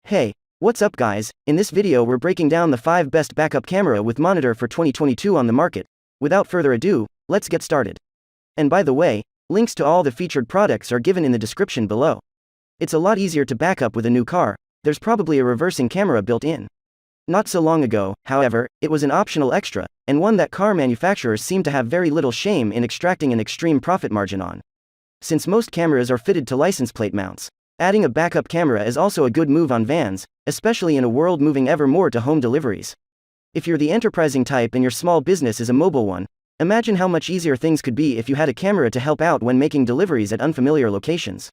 Hey, what's up guys? In this video we're breaking down the 5 best backup camera with monitor for 2022 on the market. Without further ado, let's get started. And by the way, links to all the featured products are given in the description below. It's a lot easier to back up with a new car, there's probably a reversing camera built in. Not so long ago, however, it was an optional extra, and one that car manufacturers seem to have very little shame in extracting an extreme profit margin on. Since most cameras are fitted to license plate mounts, adding a backup camera is also a good move on vans, especially in a world moving ever more to home deliveries. If you're the enterprising type and your small business is a mobile one, imagine how much easier things could be if you had a camera to help out when making deliveries at unfamiliar locations.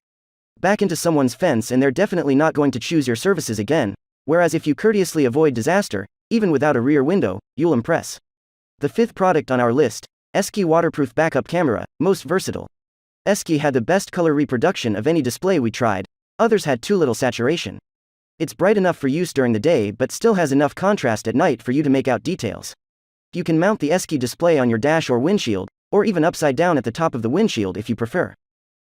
Back into someone's fence and they're definitely not going to choose your services again, whereas if you courteously avoid disaster, even without a rear window, you'll impress. The 5th product on our list, Esky waterproof backup camera, most versatile. Esky had the best color reproduction of any display we tried, others had too little saturation. It's bright enough for use during the day but still has enough contrast at night for you to make out details. You can mount the Esky display on your dash or windshield, or even upside down at the top of the windshield if you prefer.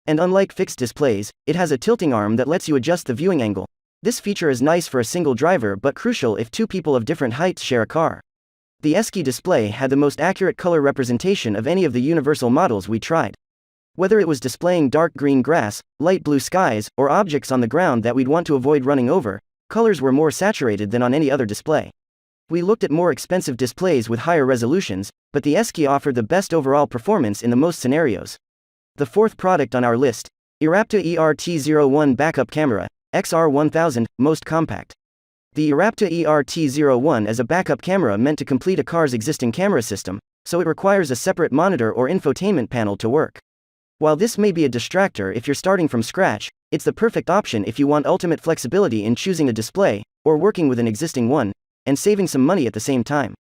And unlike fixed displays, it has a tilting arm that lets you adjust the viewing angle. This feature is nice for a single driver but crucial if two people of different heights share a car. The Esky display had the most accurate color representation of any of the universal models we tried. Whether it was displaying dark green grass, light blue skies, or objects on the ground that we'd want to avoid running over, colors were more saturated than on any other display. We looked at more expensive displays with higher resolutions, but the Esky offered the best overall performance in the most scenarios. The 4th product on our list, eRapta ERT01 backup camera, XR1000, most compact. The eRapta ERT01 is a backup camera meant to complete a car's existing camera system, so it requires a separate monitor or infotainment panel to work. While this may be a distractor if you're starting from scratch, it's the perfect option if you want ultimate flexibility in choosing a display, or working with an existing one, and saving some money at the same time.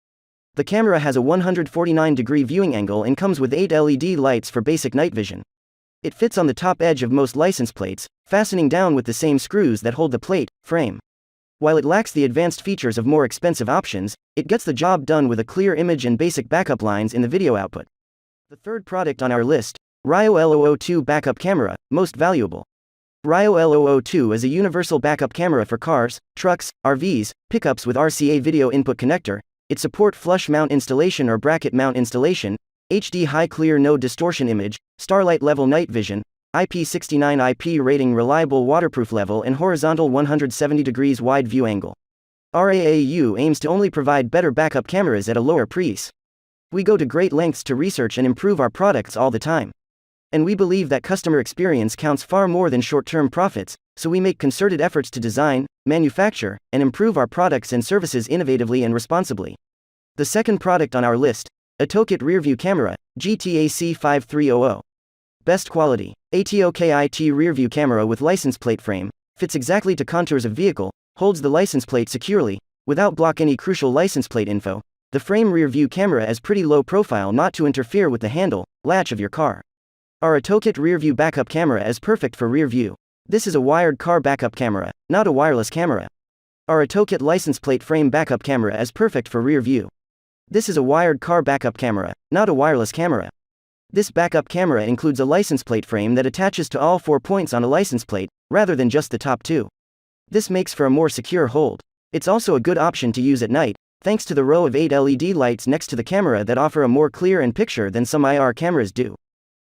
The camera has a 149-degree viewing angle and comes with 8 LED lights for basic night vision. It fits on the top edge of most license plates, fastening down with the same screws that hold the plate frame. While it lacks the advanced features of more expensive options, it gets the job done with a clear image and basic backup lines in the video output. The 3rd product on our list, RAAYOO L002 backup camera, most valuable. RAAYOO L002 is a universal backup camera for cars, trucks, RVs, pickups with RCA video input connector. It supports flush mount installation or bracket mount installation, HD high clear no distortion image, starlight level night vision, IP69 IP rating, reliable waterproof level, and horizontal 170 degrees wide view angle. RAAYOO aims to only provide better backup cameras at a lower price. We go to great lengths to research and improve our products all the time. And we believe that customer experience counts far more than short-term profits, so we make concerted efforts to design, manufacture, and improve our products and services innovatively and responsibly. The 2nd product on our list, Atokit rearview camera, GTAC5300. Best quality, Atokit rearview camera with license plate frame, fits exactly to contours of vehicle, holds the license plate securely, without block any crucial license plate info. The frame rearview camera is pretty low profile not to interfere with the handle, latch of your car. Our Atokit rearview backup camera is perfect for rear view. This is a wired car backup camera, not a wireless camera. Our Atokit license plate frame backup camera is perfect for rear view. This is a wired car backup camera, not a wireless camera. This backup camera includes a license plate frame that attaches to all 4 points on a license plate, rather than just the top 2. This makes for a more secure hold. It's also a good option to use at night, thanks to the row of 8 LED lights next to the camera that offer a more clear and picture than some IR cameras do.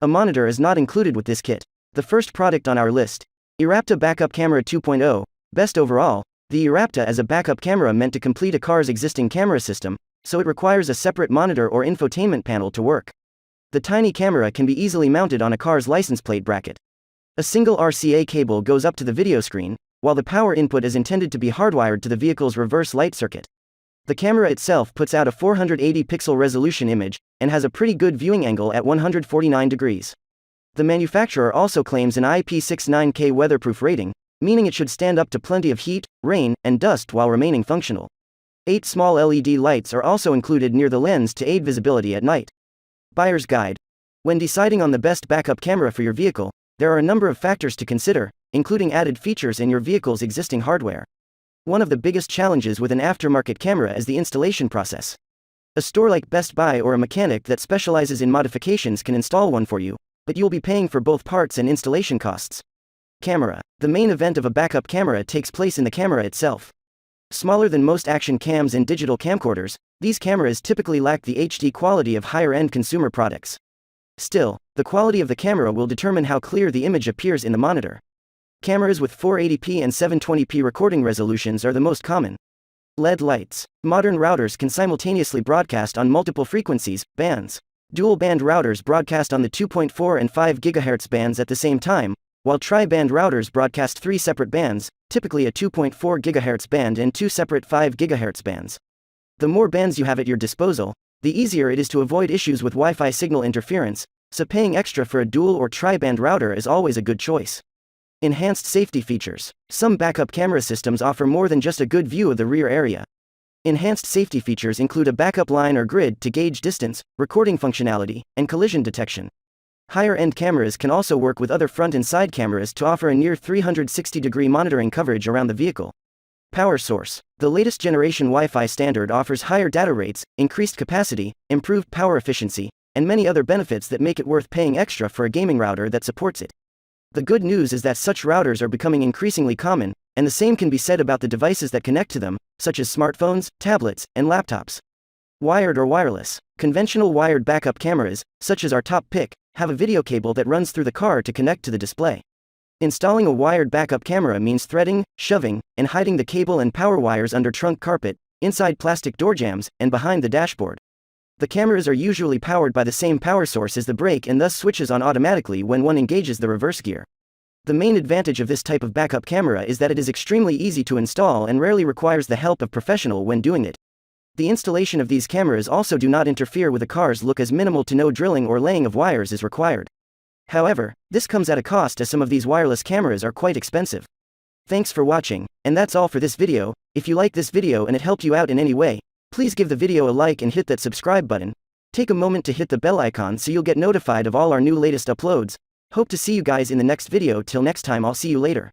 A monitor is not included with this kit. The 1st product on our list, eRapta Backup Camera 2.0, best overall. The eRapta is a backup camera meant to complete a car's existing camera system, so it requires a separate monitor or infotainment panel to work. The tiny camera can be easily mounted on a car's license plate bracket. A single RCA cable goes up to the video screen, while the power input is intended to be hardwired to the vehicle's reverse light circuit. The camera itself puts out a 480 pixel resolution image, and has a pretty good viewing angle at 149 degrees. The manufacturer also claims an IP69K weatherproof rating, meaning it should stand up to plenty of heat, rain, and dust while remaining functional. 8 small LED lights are also included near the lens to aid visibility at night. Buyer's guide. When deciding on the best backup camera for your vehicle, there are a number of factors to consider, including added features in your vehicle's existing hardware. One of the biggest challenges with an aftermarket camera is the installation process. A store like Best Buy or a mechanic that specializes in modifications can install one for you, but you'll be paying for both parts and installation costs. Camera. The main event of a backup camera takes place in the camera itself. Smaller than most action cams and digital camcorders, these cameras typically lack the HD quality of higher-end consumer products. Still, the quality of the camera will determine how clear the image appears in the monitor. Cameras with 480p and 720p recording resolutions are the most common. LED lights. Modern routers can simultaneously broadcast on multiple frequencies, bands. Dual-band routers broadcast on the 2.4 and 5 GHz bands at the same time, while tri-band routers broadcast 3 separate bands, typically a 2.4 GHz band and 2 separate 5 GHz bands. The more bands you have at your disposal, the easier it is to avoid issues with Wi-Fi signal interference, so paying extra for a dual or tri-band router is always a good choice. Enhanced safety features. Some backup camera systems offer more than just a good view of the rear area. Enhanced safety features include a backup line or grid to gauge distance, recording functionality, and collision detection. Higher-end cameras can also work with other front and side cameras to offer a near 360-degree monitoring coverage around the vehicle. Power source. The latest generation Wi-Fi standard offers higher data rates, increased capacity, improved power efficiency, and many other benefits that make it worth paying extra for a gaming router that supports it. The good news is that such routers are becoming increasingly common, and the same can be said about the devices that connect to them, such as smartphones, tablets, and laptops. Wired or wireless. Conventional wired backup cameras, such as our top pick, have a video cable that runs through the car to connect to the display. Installing a wired backup camera means threading, shoving, and hiding the cable and power wires under trunk carpet, inside plastic door jambs, and behind the dashboard. The cameras are usually powered by the same power source as the brake and thus switches on automatically when one engages the reverse gear. The main advantage of this type of backup camera is that it is extremely easy to install and rarely requires the help of professional when doing it. The installation of these cameras also do not interfere with the car's look, as minimal to no drilling or laying of wires is required. However, this comes at a cost, as some of these wireless cameras are quite expensive. Thanks for watching, and that's all for this video. If you like this video and it helped you out in any way, please give the video a like and hit that subscribe button. Take a moment to hit the bell icon so you'll get notified of all our new latest uploads. Hope to see you guys in the next video. Till next time, I'll see you later.